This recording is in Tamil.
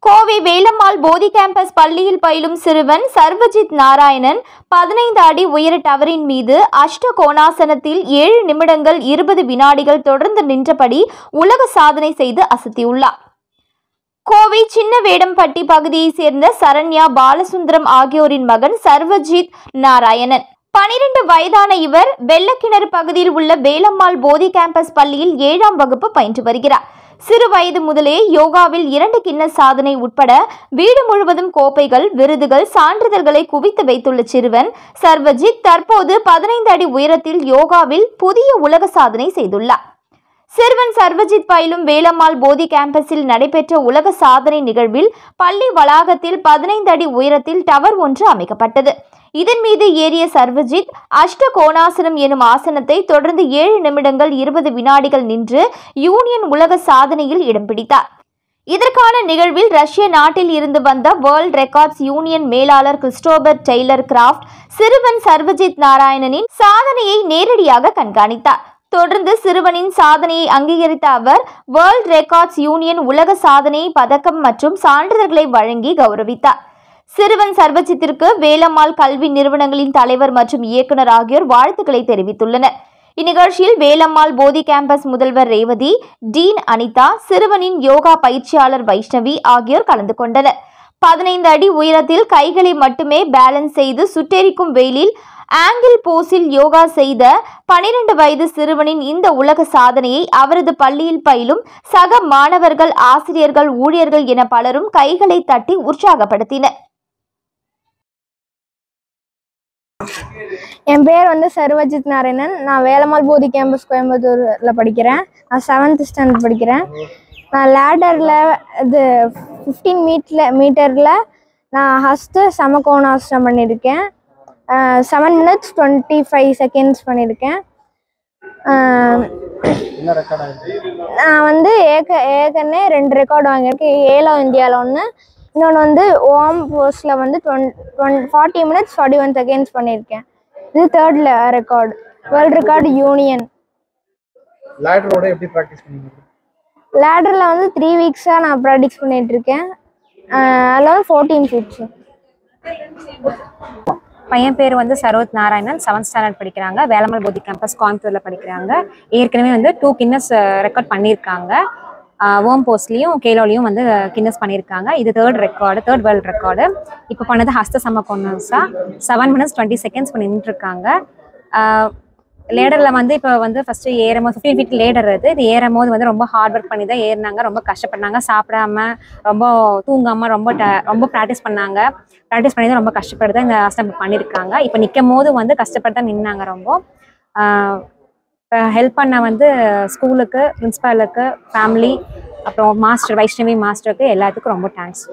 கோவை வேலம்மாள் போதி கேம்பஸ் பள்ளியில் பயிலும் சிறுவன் சர்வஜித் நாராயணன் 15 அடி உயர டவரின் மீது அஷ்ட கோணாசனத்தில் 7 நிமிடங்கள் 20 வினாடிகள் தொடர்ந்து நின்றபடி உலக சாதனை செய்து அசத்தியுள்ளார். கோவை சின்ன வேடம்பட்டி பகுதியைச் சேர்ந்த சரண்யா பாலசுந்தரம் ஆகியோரின் மகன் சர்வஜித் நாராயணன். 12 வயதான இவர் வெள்ளக்கிணறு பகுதியில் உள்ள வேலம்மாள் போதி கேம்பஸ் பள்ளியில் 7ஆம் வகுப்பு பயின்று வருகிறார். சிறு வயது முதலே யோகாவில் 2 கின்னஸ் சாதனை உட்பட வீடு முழுவதும் கோப்பைகள், விருதுகள், சான்றிதழ்களை குவித்து வைத்துள்ள சிறுவன் சர்வஜித் தற்போது 15 அடி உயரத்தில் யோகாவில் புதிய உலக சாதனை செய்துள்ளார். சிறுவன் சர்வஜித் பயிலும் வேலம்மாள் போதி கேம்பஸில் நடைபெற்ற உலக சாதனை நிகழ்வில் பள்ளி வளாகத்தில் 15 அடி உயரத்தில் டவர் ஒன்று அமைக்கப்பட்டது. இதன் மீது ஏறிய சர்வஜித் அஷ்ட கோணாசனம் எனும் ஆசனத்தை தொடர்ந்து 7 நிமிடங்கள் 20 வினாடிகள் நின்று யூனியன் உலக சாதனையில் இடம் பிடித்தார். இதற்கான நிகழ்வில் ரஷ்ய நாட்டில் இருந்து வந்த வேர்ல்ட் ரெக்கார்ட்ஸ் யூனியன் மேலாளர் கிறிஸ்டோபர் டெய்லர் கிராஃப்ட் சிறுவன் சர்வஜித் நாராயணனின் சாதனையை நேரடியாக கண்காணித்தார். தொடர்ந்து சிறுவனின் சாதனையை அங்கீகரித்த அவர் வேர்ல்ட் ரெக்கார்ட்ஸ் யூனியன் உலக சாதனை பதக்கம் மற்றும் சான்றிதழ்களை வழங்கி கௌரவித்தார். சிறுவன் சர்வஜித்திற்கு வேலம்மாள் கல்வி நிறுவனங்களின் தலைவர் மற்றும் இயக்குனர் ஆகியோர் வாழ்த்துக்களை தெரிவித்துள்ளனர். இந்நிகழ்ச்சியில் வேலம்மாள் போதி கேம்பஸ் முதல்வர் ரேவதி, டீன் அனிதா, சிறுவனின் யோகா பயிற்சியாளர் வைஷ்ணவி ஆகியோர் கலந்து கொண்டனர். 15 அடி உயரத்தில் கைகளை மட்டுமே பேலன்ஸ் செய்து சுட்டெரிக்கும் வெயிலில் ஆங்கிள் போஸில் யோகா செய்த 12 வயது சிறுவனின் இந்த உலக சாதனையை அவரது பள்ளியில் பயிலும் சக மாணவர்கள், ஆசிரியர்கள், ஊழியர்கள் என பலரும் கைகளை தட்டி உற்சாகப்படுத்தினர். என் பேர் சர்வஜித் நாராயணன். நான் வேலம்மாள் போதி கேம்பஸ் கோயம்புத்தூரில் படிக்கிறேன். நான் 7th ஸ்டாண்டர்ட் படிக்கிறேன். நான் லேடரில் இது 15 மீட்டரில் நான் ஃபஸ்ட்டு சமகோணாசனம் பண்ணியிருக்கேன். 7 minutes 25 seconds பண்ணியிருக்கேன். நான் ஏற்கனவே 2 ரெக்கார்டு வாங்கியிருக்கேன். ஏலோ இந்தியாவில் ஒன்று, இன்னொன்று ஓம் போஸ்டில் 40 minutes 41 seconds பண்ணியிருக்கேன். இது 3rd record, world record union. லேடரில் 3 வீக்ஸாக நான் ப்ராக்டிஸ் பண்ணிகிட்ருக்கேன். அதில் 14 ஃபீட்ஸு. பையன் பேர் சரோத் நாராயணன், 7th ஸ்டாண்டர்ட் படிக்கிறாங்க. வேலம்மாள் போதி கேம்பஸ் கோயம்புத்தூரில் படிக்கிறாங்க. ஏற்கனவே 2 கின்னஸ் ரெக்கார்ட் பண்ணியிருக்காங்க. ஓம் போஸ்ட்லேயும் கேலோலையும் கின்னஸ் பண்ணியிருக்காங்க. இது 3rd வேர்ல்டு ரெக்கார்டு. இப்போ பண்ணது ஹஸ்த சமகோணாசா 7 minutes 20 seconds நின்றுருக்காங்க. லேடரில் இப்போ ஃபஸ்ட்டு ஏறும்போது 15 feet லேடர் இது ஏறும்போது ரொம்ப ஹார்ட் ஒர்க் பண்ணி தான் ஏறினாங்க. ரொம்ப கஷ்டப்பட்டாங்க, சாப்பிடாம ரொம்ப தூங்காமல் ரொம்ப ப்ராக்டிஸ் பண்ணாங்க. ப்ராக்டிஸ் பண்ணி தான் ரொம்ப கஷ்டப்பட்டு தான் இந்த ஆசனம் பண்ணியிருக்காங்க. இப்போ நிற்கும் போது கஷ்டப்பட்டு தான் நின்னாங்க. ரொம்ப ஹெல்ப் பண்ண ஸ்கூலுக்கு, பிரின்ஸிபாலுக்கு, ஃபேமிலி, அப்புறம் மாஸ்டர் வைஷ்ணவி மாஸ்டருக்கு எல்லாத்துக்கும் ரொம்ப தேங்க்ஸ்.